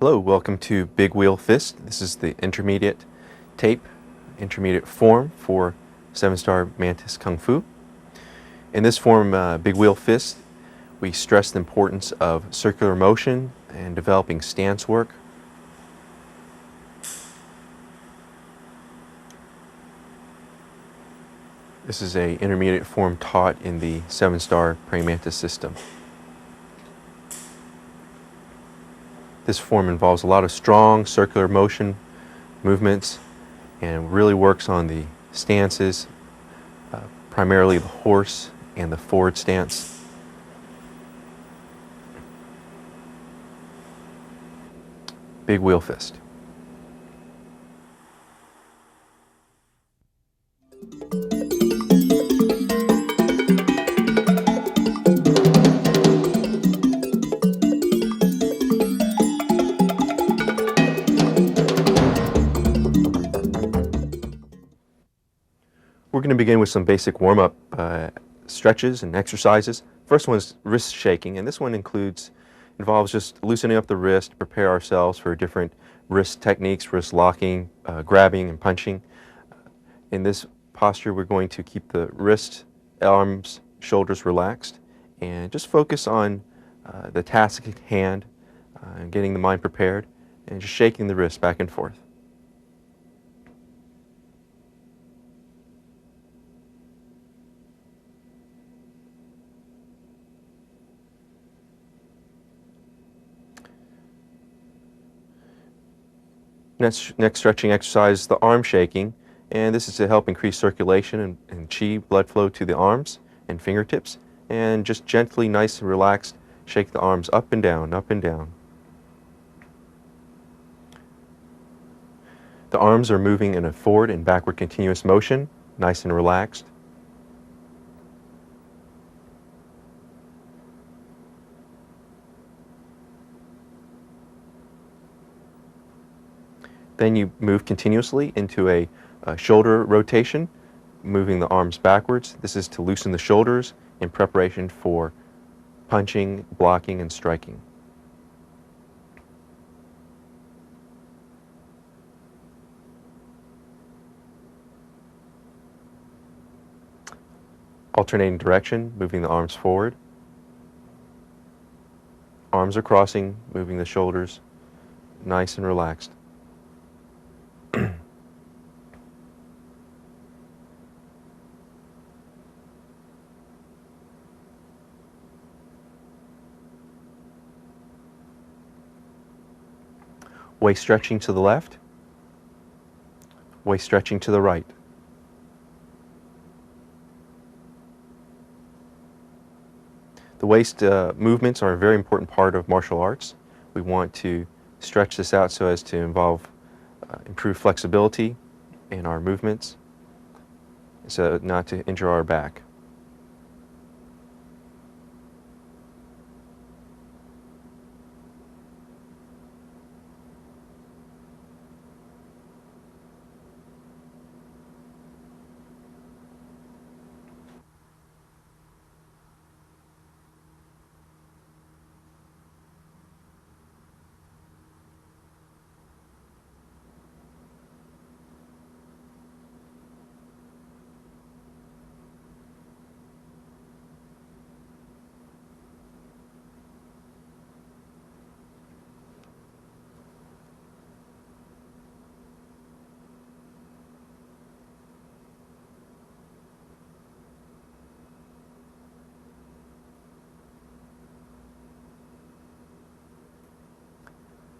Hello, welcome to Big Wheel Fist. This is the intermediate tape, intermediate form for 7-star Mantis Kung Fu. In this form, Big Wheel Fist, we stress the importance of circular motion and developing stance work. This is an intermediate form taught in the 7-star Praying Mantis system. This form involves a lot of strong circular motion movements and really works on the stances, primarily the horse and the forward stance. Big Wheel Fist. We're going to begin with some basic warm-up stretches and exercises. First one is wrist shaking, and this one involves just loosening up the wrist to prepare ourselves for different wrist techniques, wrist locking, grabbing, and punching. In this posture, we're going to keep the wrist, arms, shoulders relaxed, and just focus on the task at hand, and getting the mind prepared, and just shaking the wrist back and forth. Next stretching exercise is the arm shaking, and this is to help increase circulation and chi, blood flow to the arms and fingertips, and just gently, nice and relaxed, shake the arms up and down, up and down. The arms are moving in a forward and backward continuous motion, nice and relaxed. Then you move continuously into a shoulder rotation, moving the arms backwards. This is to loosen the shoulders in preparation for punching, blocking, and striking. Alternating direction, moving the arms forward. Arms are crossing, moving the shoulders, nice and relaxed. Waist stretching to the left, waist stretching to the right. The waist movements are a very important part of martial arts. We want to stretch this out so as to involve improved flexibility in our movements, so not to injure our back.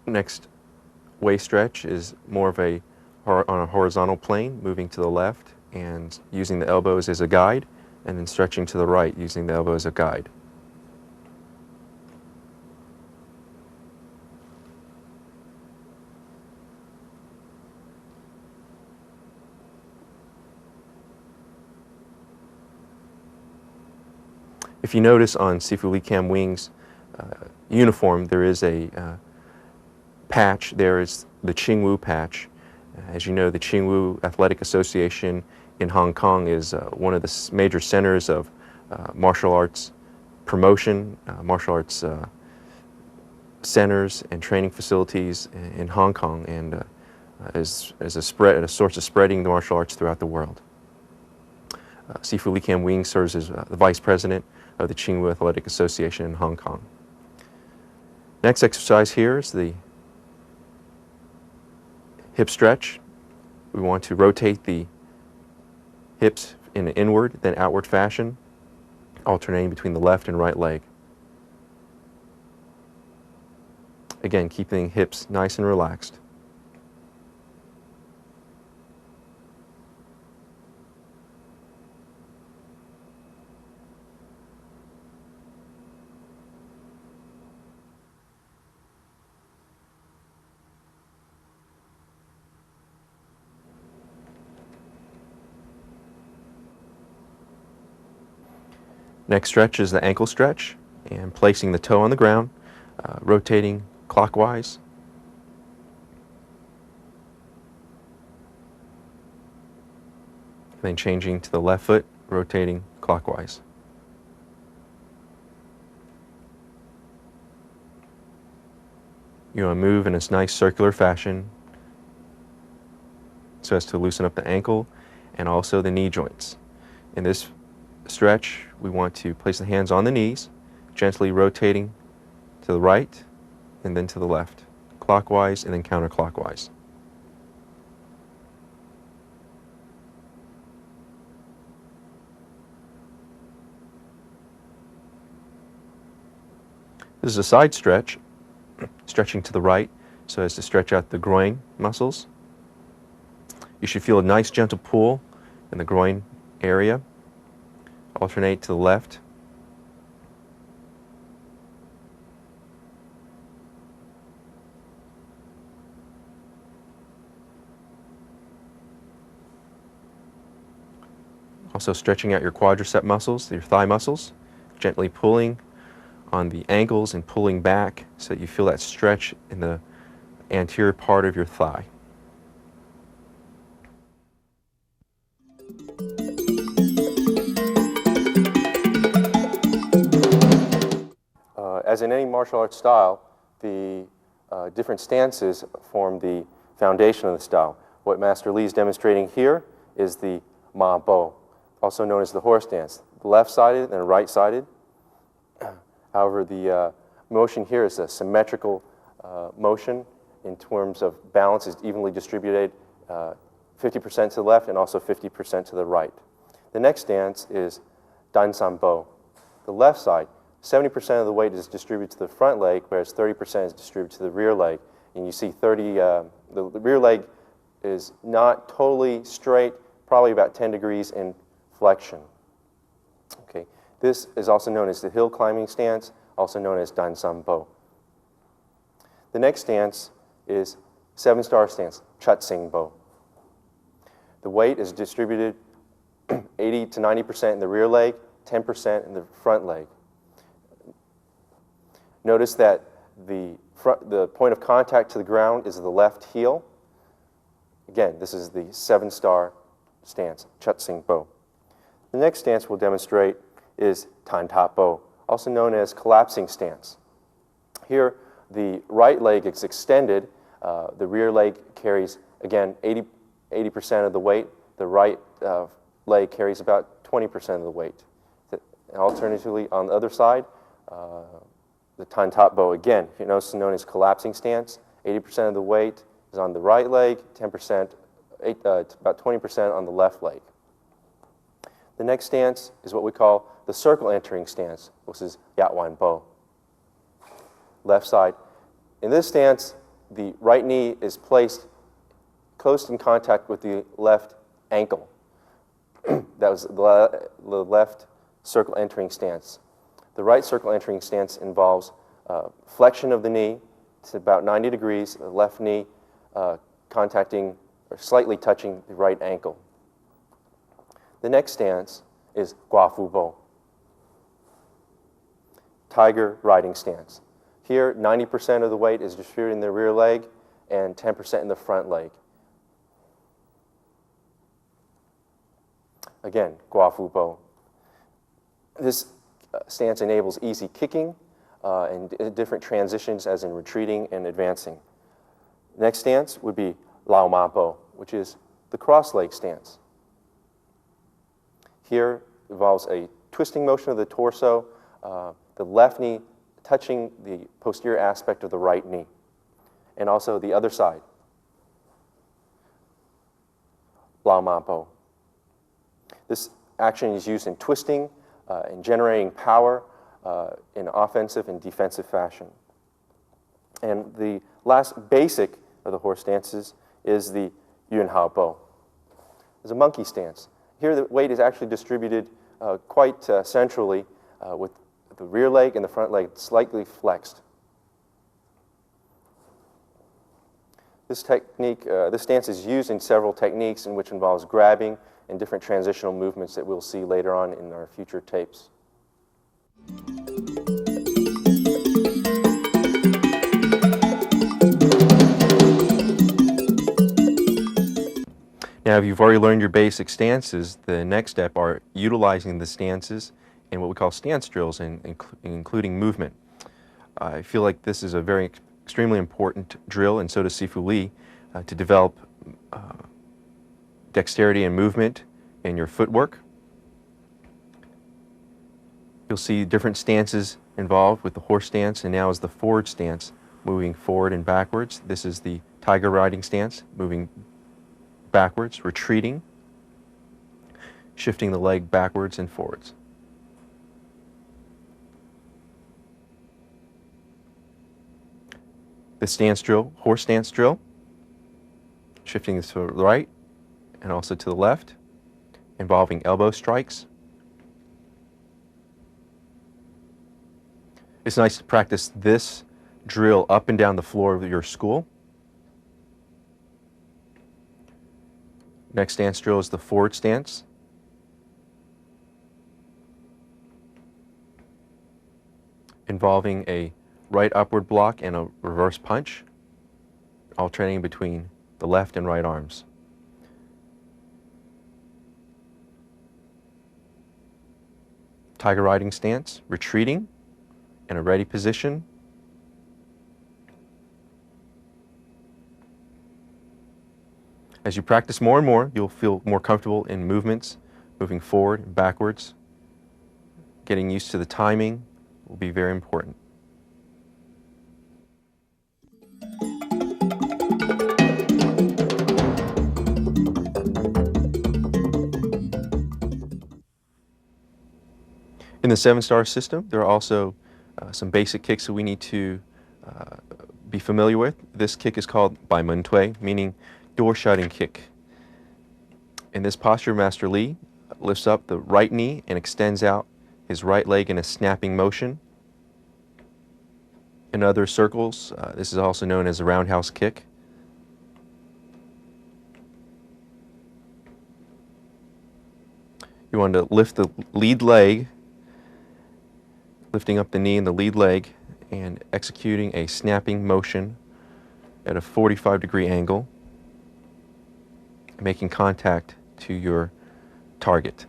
Next waist stretch is more of on a horizontal plane, moving to the left and using the elbows as a guide, and then stretching to the right using the elbow as a guide. If you notice on Sifu Lee Kam Wing's uniform, there is a patch. There is the Qingwu patch. As you know, the Qingwu Athletic Association in Hong Kong is one of the major centers of martial arts promotion, martial arts centers and training facilities in Hong Kong, and as a source of spreading the martial arts throughout the world. Sifu Lee Kam Wing serves as the Vice President of the Qingwu Athletic Association in Hong Kong. Next exercise here is the hip stretch. We want to rotate the hips in an inward, then outward fashion, alternating between the left and right leg. Again, keeping hips nice and relaxed. Next stretch is the ankle stretch, and placing the toe on the ground, rotating clockwise. Then changing to the left foot, rotating clockwise. You want to move in this nice circular fashion so as to loosen up the ankle and also the knee joints. In this stretch, we want to place the hands on the knees, gently rotating to the right and then to the left, clockwise and then counterclockwise. This is a side stretch, stretching to the right so as to stretch out the groin muscles. You should feel a nice gentle pull in the groin area. Alternate to the left. Also stretching out your quadricep muscles, your thigh muscles, gently pulling on the ankles and pulling back so that you feel that stretch in the anterior part of your thigh. As in any martial arts style, the different stances form the foundation of the style. What Master Lee is demonstrating here is the Ma Bo, also known as the horse dance, left-sided and right-sided. However, the motion here is a symmetrical motion in terms of balance, is evenly distributed, 50% to the left and also 50% to the right. The next dance is Dan San Bo. The left side, 70% of the weight is distributed to the front leg, whereas 30% is distributed to the rear leg. And you see the rear leg is not totally straight, probably about 10 degrees in flexion. Okay. This is also known as the hill climbing stance, also known as Dan San Bo. The next stance is 7-star stance, Chut-Sing Bo. The weight is distributed 80 to 90% in the rear leg, 10% in the front leg. Notice that the point of contact to the ground is the left heel. Again, this is the 7-star stance, Chut-Sing Bo. The next stance we'll demonstrate is Tan Tap Bo, also known as collapsing stance. Here, the right leg is extended. The rear leg carries, again, 80% of the weight. The right leg carries about 20% of the weight. Alternatively, on the other side, the Tan Tap Bo, again, also known as collapsing stance. 80% of the weight is on the right leg, 10%, about 20% on the left leg. The next stance is what we call the circle entering stance, which is Yat Wan Bo. Left side. In this stance, the right knee is placed close in contact with the left ankle. That was the left circle entering stance. The right circle entering stance involves flexion of the knee to about 90 degrees, the left knee contacting or slightly touching the right ankle. The next stance is Gua Fu Bo, tiger riding stance. Here, 90% of the weight is distributed in the rear leg and 10% in the front leg. Again, Gua Fu Bo. This stance enables easy kicking, and different transitions as in retreating and advancing. Next stance would be lao ma po, which is the cross-leg stance. Here involves a twisting motion of the torso, the left knee touching the posterior aspect of the right knee, and also the other side. Lao ma po. This action is used in twisting and generating power in offensive and defensive fashion. And the last basic of the horse stances is the yun hao po. It's a monkey stance. Here the weight is actually distributed quite centrally with the rear leg and the front leg slightly flexed. This technique, this stance is used in several techniques in which involves grabbing and different transitional movements that we'll see later on in our future tapes. Now, if you've already learned your basic stances, the next step are utilizing the stances in what we call stance drills, including movement. I feel like this is a very extremely important drill, and so does Sifu Li, to develop dexterity and movement in your footwork. You'll see different stances involved with the horse stance, and now is the forward stance, moving forward and backwards. This is the tiger riding stance, moving backwards, retreating, shifting the leg backwards and forwards. The stance drill, horse stance drill, shifting to the right and also to the left, involving elbow strikes. It's nice to practice this drill up and down the floor of your school. Next stance drill is the forward stance. Involving a right upward block and a reverse punch, alternating between the left and right arms. Tiger riding stance, retreating in a ready position. As you practice more and more, you'll feel more comfortable in movements, moving forward and backwards. Getting used to the timing will be very important. In the 7-star system, there are also some basic kicks that we need to be familiar with. This kick is called Bai Men Tui, meaning door shutting kick. In this posture, Master Li lifts up the right knee and extends out his right leg in a snapping motion. In other circles, this is also known as a roundhouse kick. You want to lift the lead leg, lifting up the knee and the lead leg and executing a snapping motion at a 45-degree angle, making contact to your target.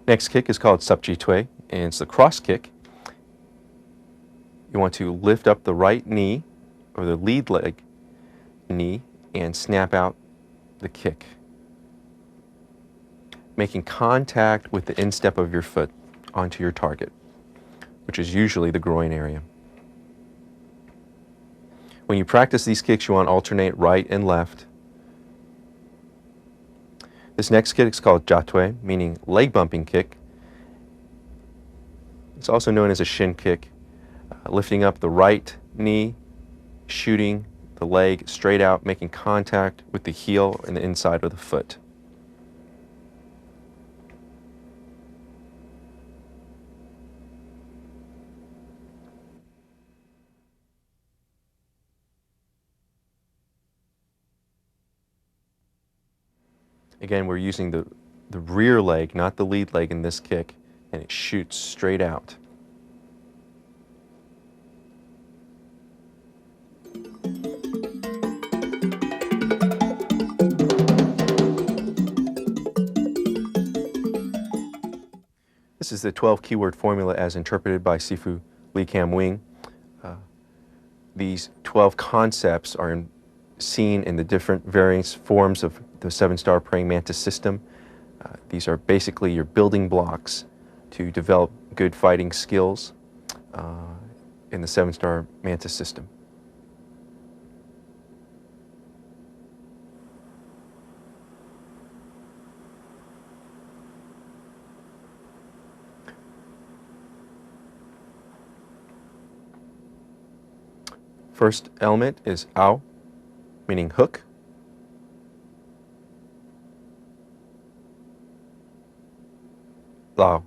Next kick is called subtitle, and it's the cross kick. You want to lift up the right knee or the lead leg knee and snap out the kick, making contact with the instep of your foot onto your target, which is usually the groin area. When you practice these kicks, you want to alternate right and left. This next kick is called jatue, meaning leg bumping kick. It's also known as a shin kick, lifting up the right knee, shooting the leg straight out, making contact with the heel and the inside of the foot. Again, we're using the rear leg, not the lead leg in this kick, and it shoots straight out. This This is the 12 keyword formula as interpreted by Sifu Wing. These 12 concepts are seen in the different various forms of the 7-star praying mantis system. These are basically your building blocks to develop good fighting skills in the 7-star mantis system. First element is ao, meaning hook. Lao,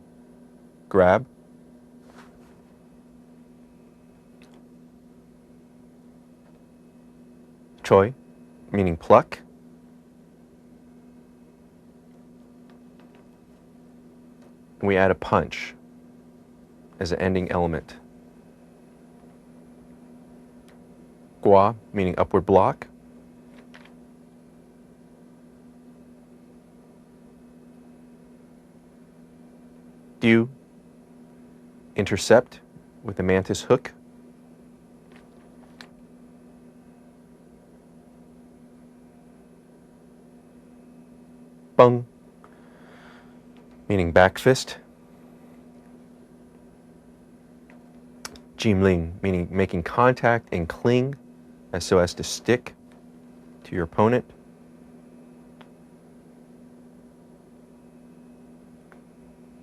grab. Choi, meaning pluck. And we add a punch as an ending element. Gua, meaning upward block. Du, intercept with the mantis hook. Bung, meaning back fist. Jimling, meaning making contact and cling as so as to stick to your opponent.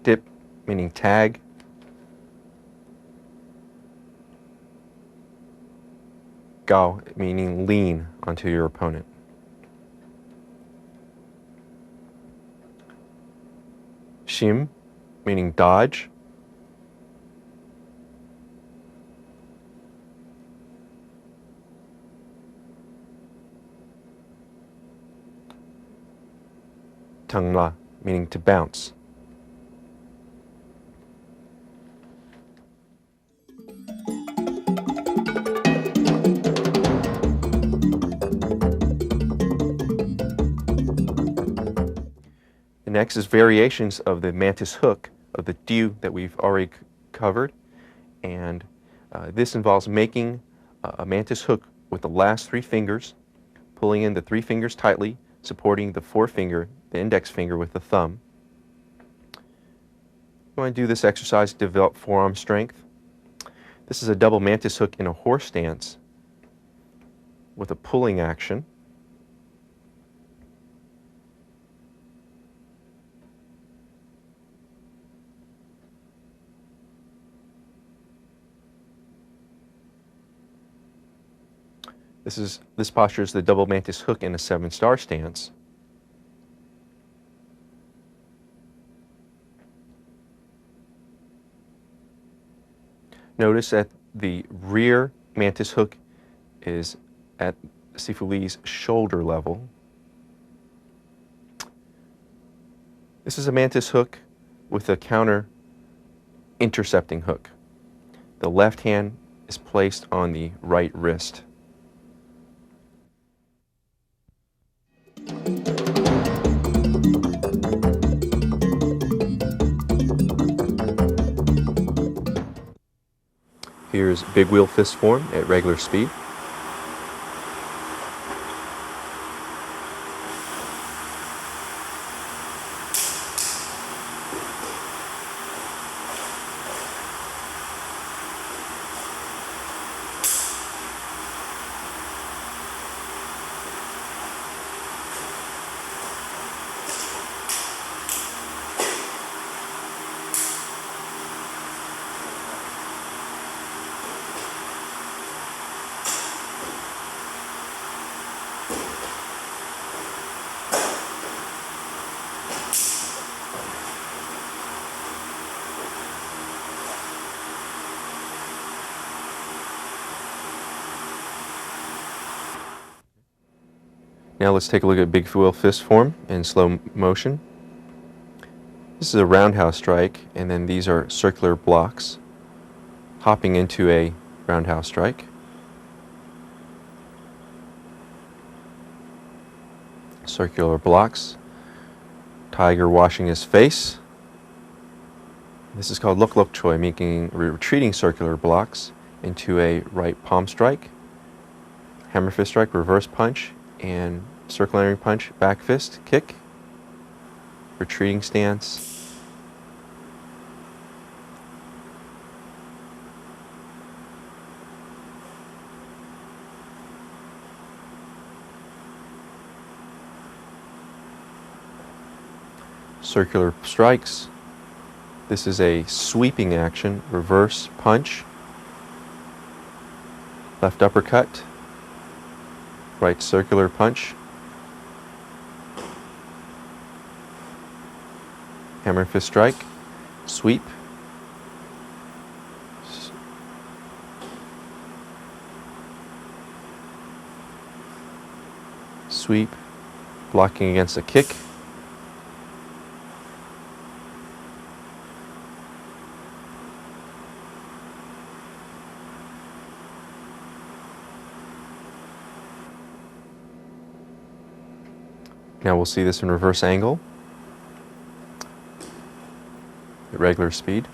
Dip, meaning tag. Gao, meaning lean onto your opponent. Shim, meaning dodge. Tangla, meaning to bounce. The next is variations of the mantis hook, of the du that we've already covered. And this involves making a mantis hook with the last 3 fingers, pulling in the 3 fingers tightly, supporting the forefinger, the index finger with the thumb. You want to do this exercise to develop forearm strength. This is a double mantis hook in a horse stance with a pulling action. This posture is the double mantis hook in a 7-star stance. Notice that the rear mantis hook is at Sifu Li's shoulder level. This is a mantis hook with a counter intercepting hook. The left hand is placed on the right wrist. Here's big wheel fist form at regular speed. Now let's take a look at big wheel fist form in slow motion. This is a roundhouse strike, and then these are circular blocks hopping into a roundhouse strike. Circular blocks. Tiger washing his face. This is called lok lok choi, making retreating circular blocks into a right palm strike, hammer fist strike, reverse punch, and circle entering punch, back fist, kick, retreating stance, circular strikes. This is a sweeping action, reverse punch, left uppercut, right circular punch, hammer fist strike, sweep, sweep, blocking against a kick, now we'll see this in reverse angle at regular speed.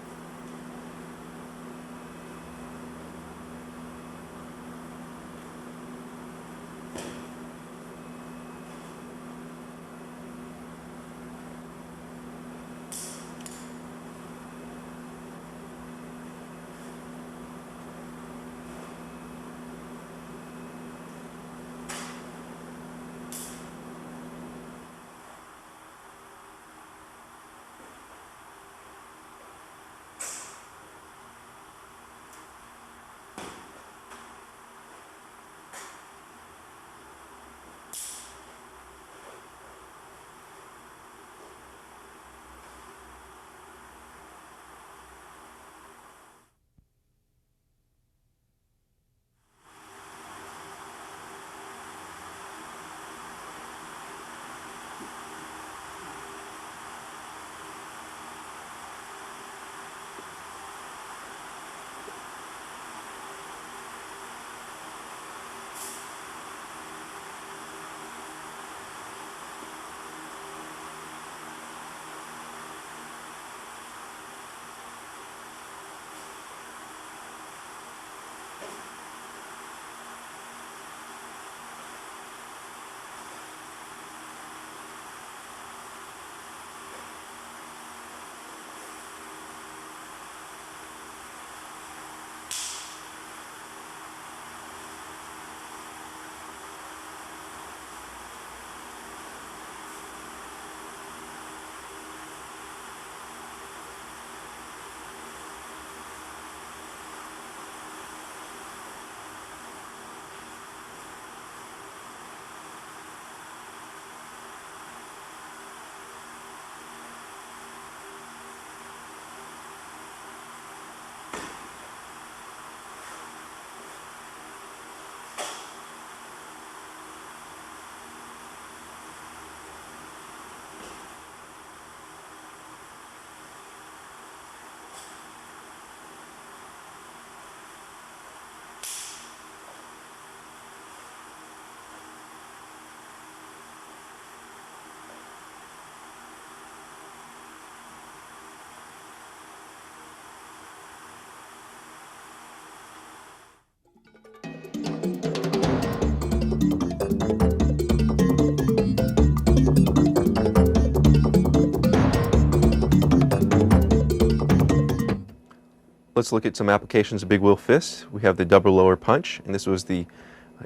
Let's look at some applications of big wheel fist. We have the double lower punch, and this was the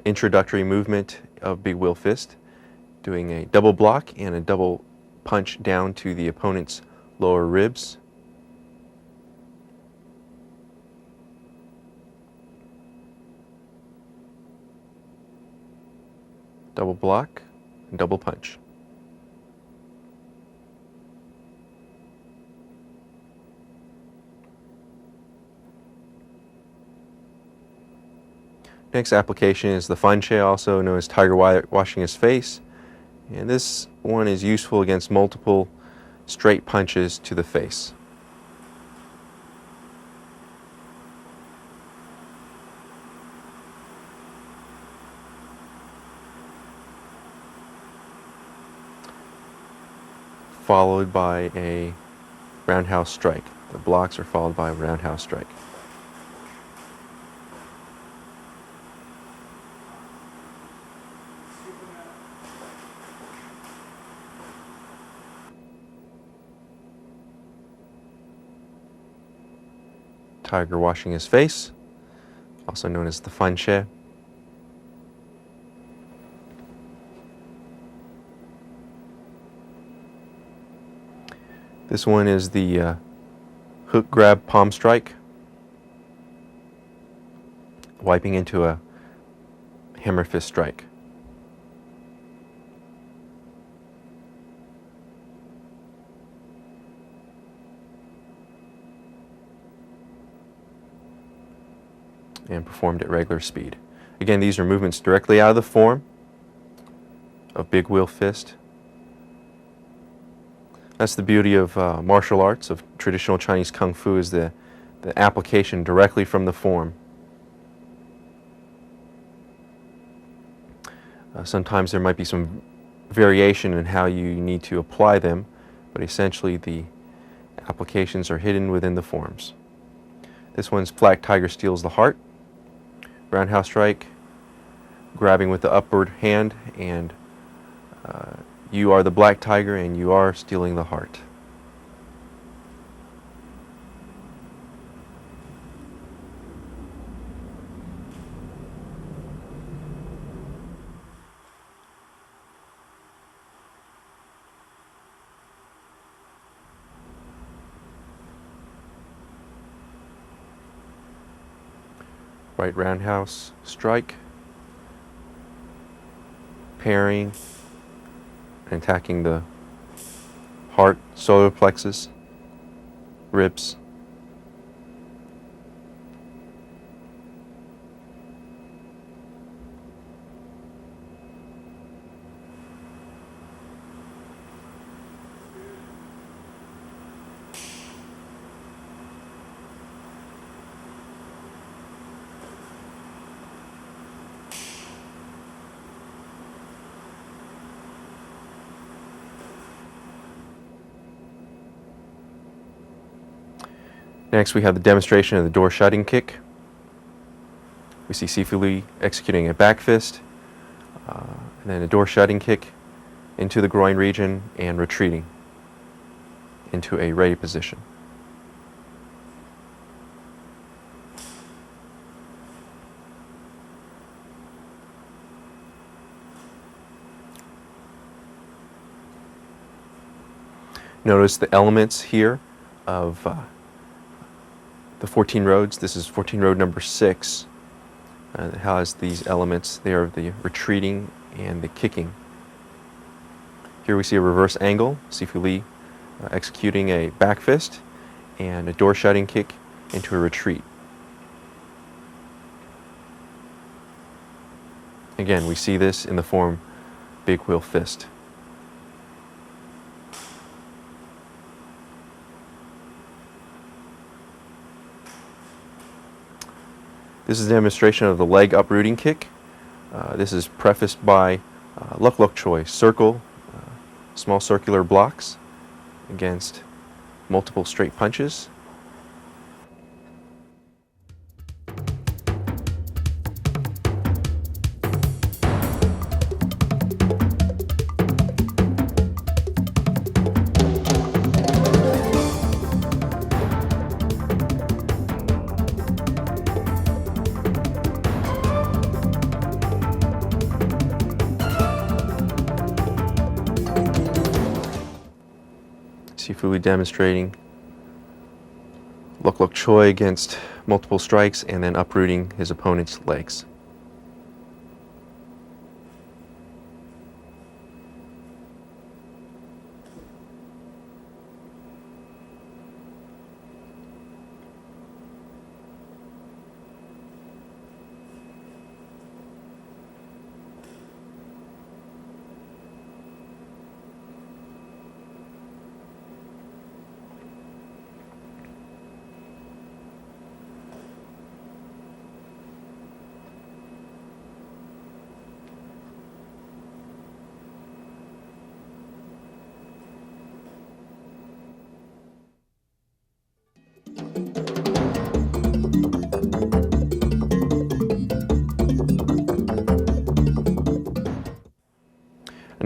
introductory movement of big wheel fist, doing a double block and a double punch down to the opponent's lower ribs. Double block and double punch. Next application is the fanche, also known as tiger washing his face. And this one is useful against multiple straight punches to the face. Followed by a roundhouse strike. The blocks are followed by a roundhouse strike. Tiger washing his face, also known as the fanche. This one is the hook grab palm strike, wiping into a hammer fist strike. And performed at regular speed. Again, these are movements directly out of the form of big wheel fist. That's the beauty of martial arts, of traditional Chinese Kung Fu, is the application directly from the form. Sometimes there might be some variation in how you need to apply them, but essentially the applications are hidden within the forms. This one's Black Tiger steals the heart. Roundhouse strike, grabbing with the upward hand, and you are the Black Tiger and you are stealing the heart. Right roundhouse strike, parrying and attacking the heart, solar plexus, ribs. Next, we have the demonstration of the door shutting kick. We see Sifu Li executing a back fist, and then a door shutting kick into the groin region and retreating into a ready position. Notice the elements here of the 14 roads. This is 14 road number 6. It has these elements. They are the retreating and the kicking. Here we see a reverse angle, Sifu Li executing a back fist and a door shutting kick into a retreat. Again, we see this in the form big wheel fist. This is a demonstration of the leg uprooting kick. This is prefaced by Luk Luk Choi, circle, small circular blocks against multiple straight punches. Sifu Li demonstrating Luk Luk Choi against multiple strikes and then uprooting his opponent's legs.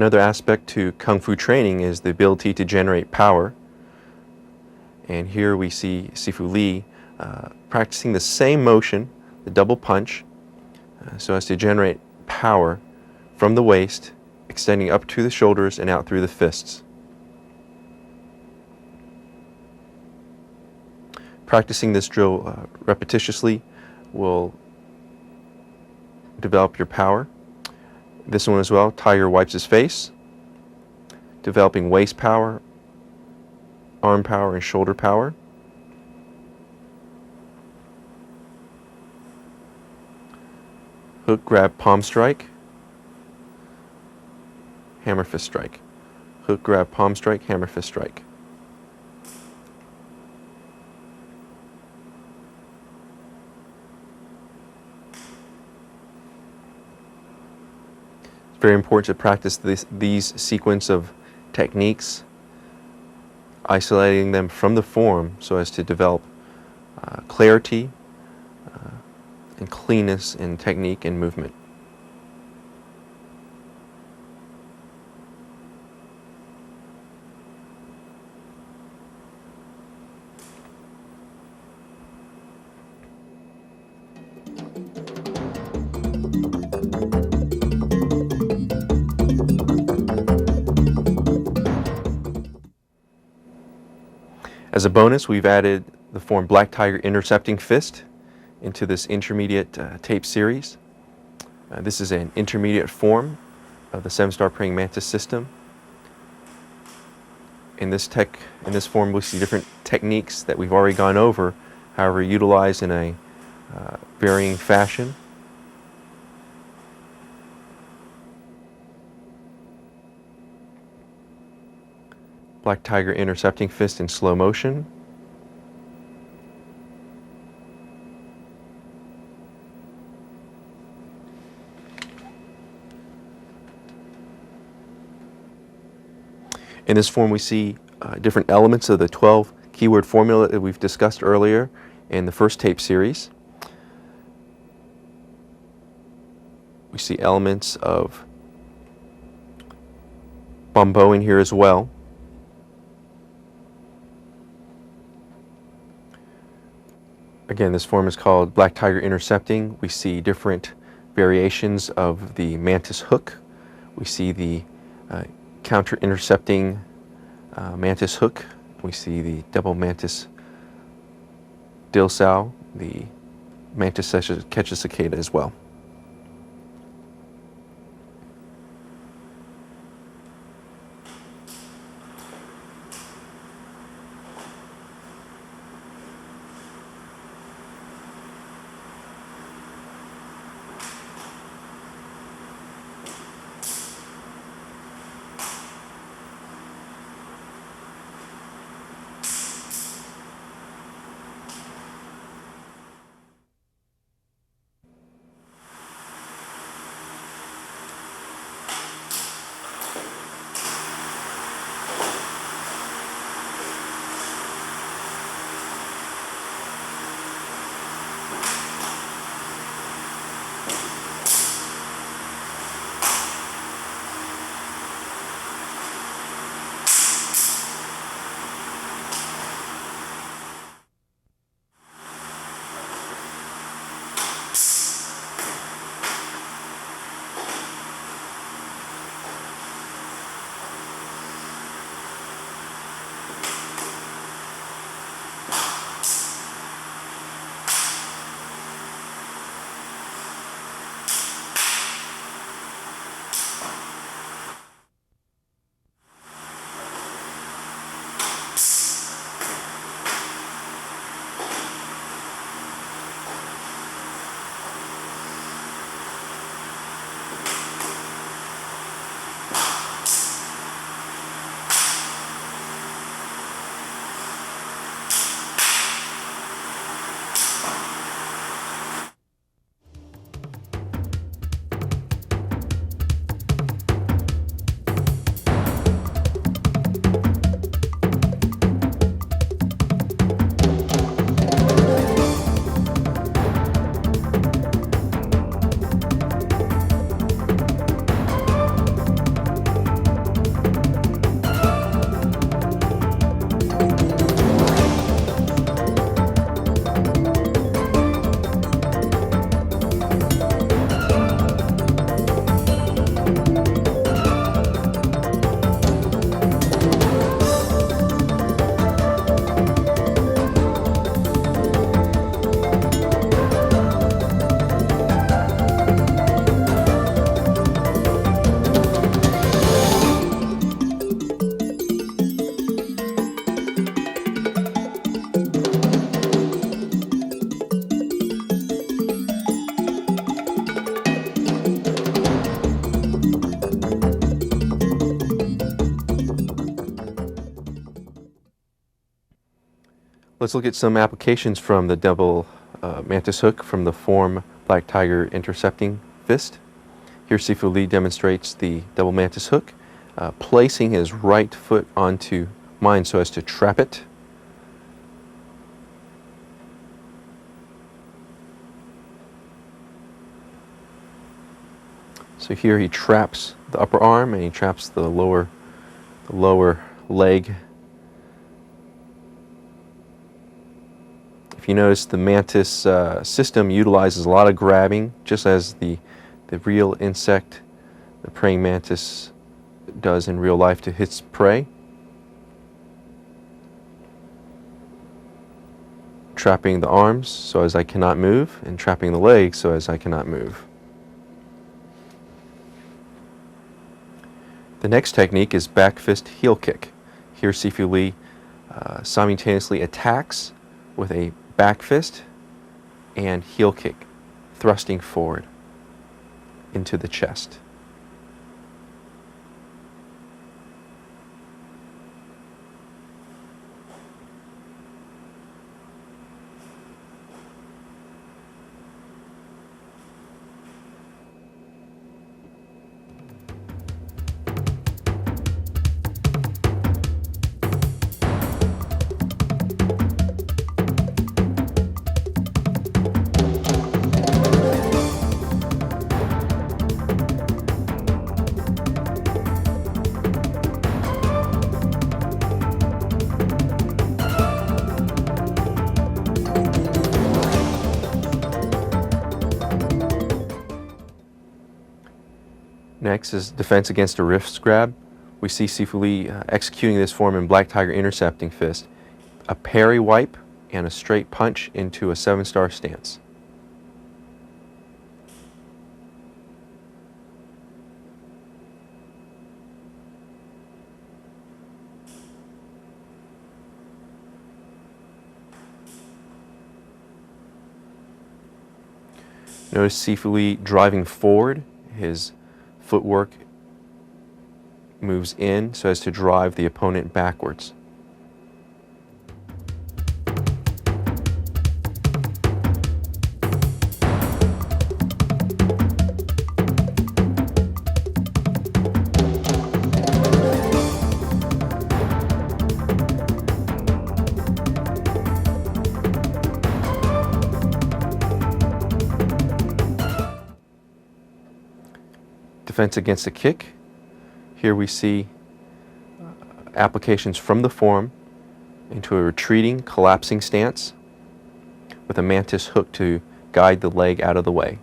Another aspect to Kung Fu training is the ability to generate power. And here we see Sifu Li practicing the same motion, the double punch, so as to generate power from the waist, extending up to the shoulders and out through the fists. Practicing this drill repetitiously will develop your power. This one as well, Tiger wipes his face, developing waist power, arm power, and shoulder power. Hook, grab, palm strike, hammer, fist strike. Hook, grab, palm strike, hammer, fist strike. It's very important to practice these sequence of techniques, isolating them from the form so as to develop clarity and cleanness in technique and movement. As a bonus, we've added the form Black Tiger Intercepting-Fist into this intermediate tape series. This is an intermediate form of the 7-star praying mantis system. In this form, we see different techniques that we've already gone over, however utilized in a varying fashion. Black Tiger Intercepting-Fist in slow motion. In this form, we see different elements of the 12 keyword formula that we've discussed earlier in the first tape series. We see elements of Bumbo in here as well. Again, this form is called Black Tiger Intercepting. We see different variations of the Mantis hook. We see the counter-intercepting Mantis hook. We see the double Mantis Dilsao, the Mantis catches cicada as well. Let's look at some applications from the double Mantis hook from the form Black Tiger Intercepting Fist. Here Sifu Lee demonstrates the double Mantis hook, placing his right foot onto mine so as to trap it. So here he traps the upper arm and he traps the lower leg. If you notice, the Mantis system utilizes a lot of grabbing, just as the real insect, the praying mantis, does in real life to its prey. Trapping the arms so as I cannot move, and trapping the legs so as I cannot move. The next technique is back fist heel kick. Here Sifu Lee simultaneously attacks with a back fist and heel kick, thrusting forward into the chest. Next is defense against a wrist grab. We see Sifu Lee executing this form in Black Tiger Intercepting Fist. A parry wipe and a straight punch into a 7-star stance. Notice Sifu Lee driving forward. His footwork moves in so as to drive the opponent backwards. Defense against a kick. Here we see applications from the form into a retreating, collapsing stance with a Mantis hook to guide the leg out of the way.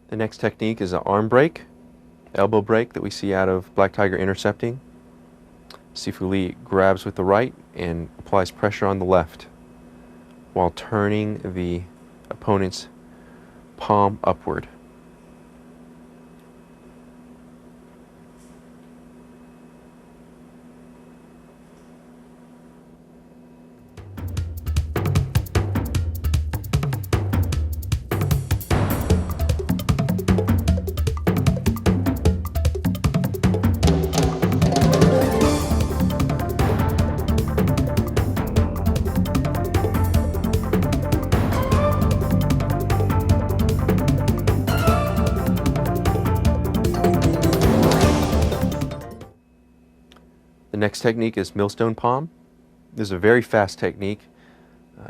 The next technique is an arm break, elbow break that we see out of Black Tiger Intercepting. Sifu Lee grabs with the right and applies pressure on the left while turning the opponent's palm upward. The next technique is millstone palm. This is a very fast technique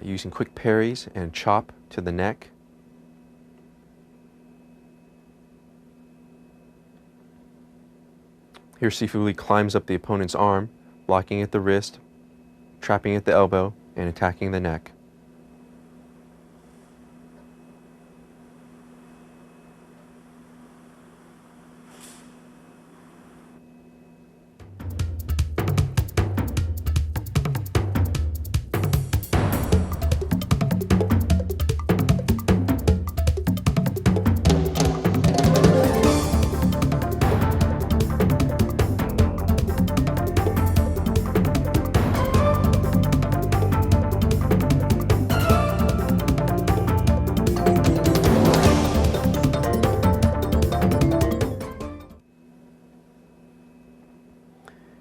using quick parries and chop to the neck. Here Sifu Lee climbs up the opponent's arm, blocking at the wrist, trapping at the elbow, and attacking the neck.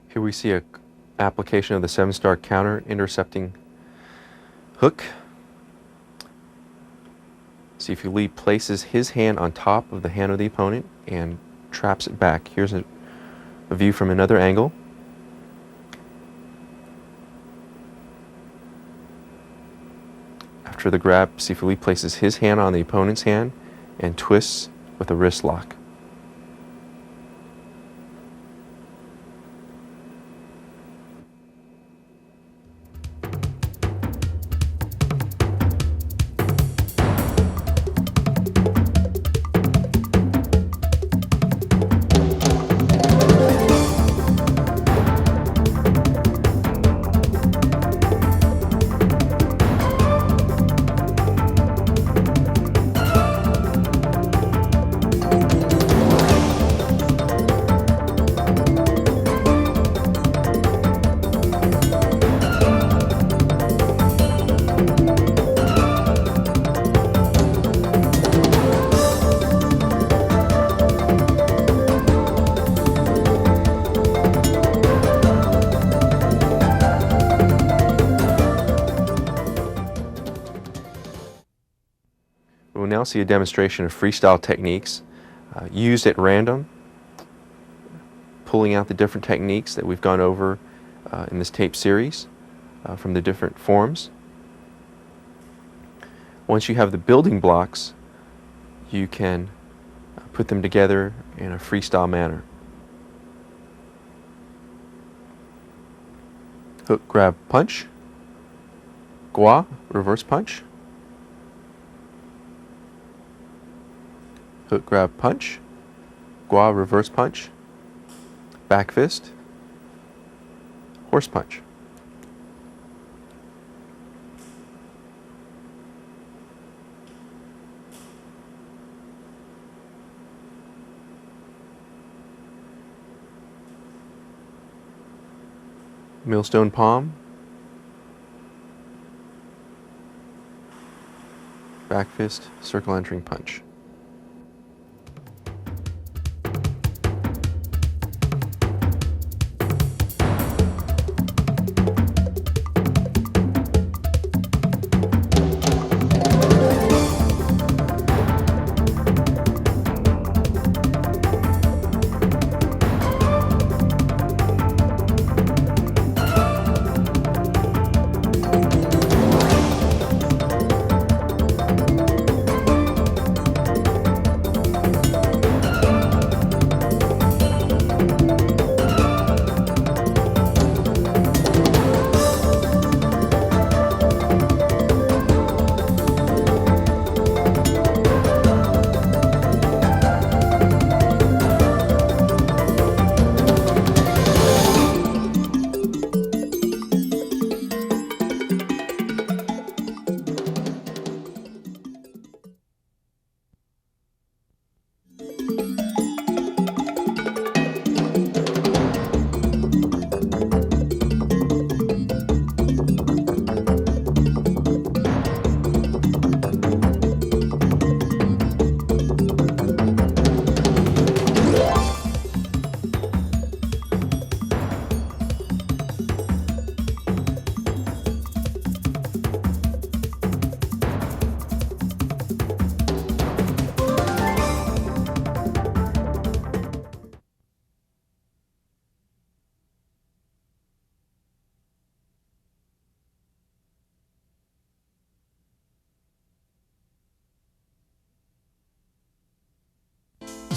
Here we see an application of the 7-star counter intercepting hook. Sifu Lee places his hand on top of the hand of the opponent and traps it back. Here's a view from another angle. After the grab, Sifu Lee places his hand on the opponent's hand and twists with a wrist lock. We'll now see a demonstration of freestyle techniques used at random, pulling out the different techniques that we've gone over in this tape series from the different forms. Once you have the building blocks, you can put them together in a freestyle manner. Hook, grab, punch. Gua, reverse punch. Hook, grab, punch. Gua, reverse punch. Back fist. Horse punch. Millstone palm. Back fist, circle entering punch.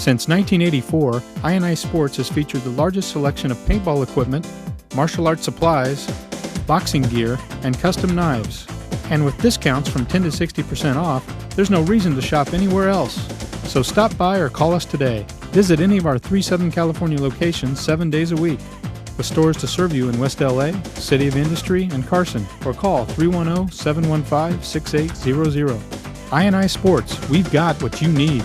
Since 1984, I&I Sports has featured the largest selection of paintball equipment, martial arts supplies, boxing gear, and custom knives. And with discounts from 10 to 60% off, there's no reason to shop anywhere else. So stop by or call us today. Visit any of our 3 Southern California locations 7 days a week, with stores to serve you in West LA, City of Industry, and Carson, or call 310-715-6800. I&I Sports, we've got what you need.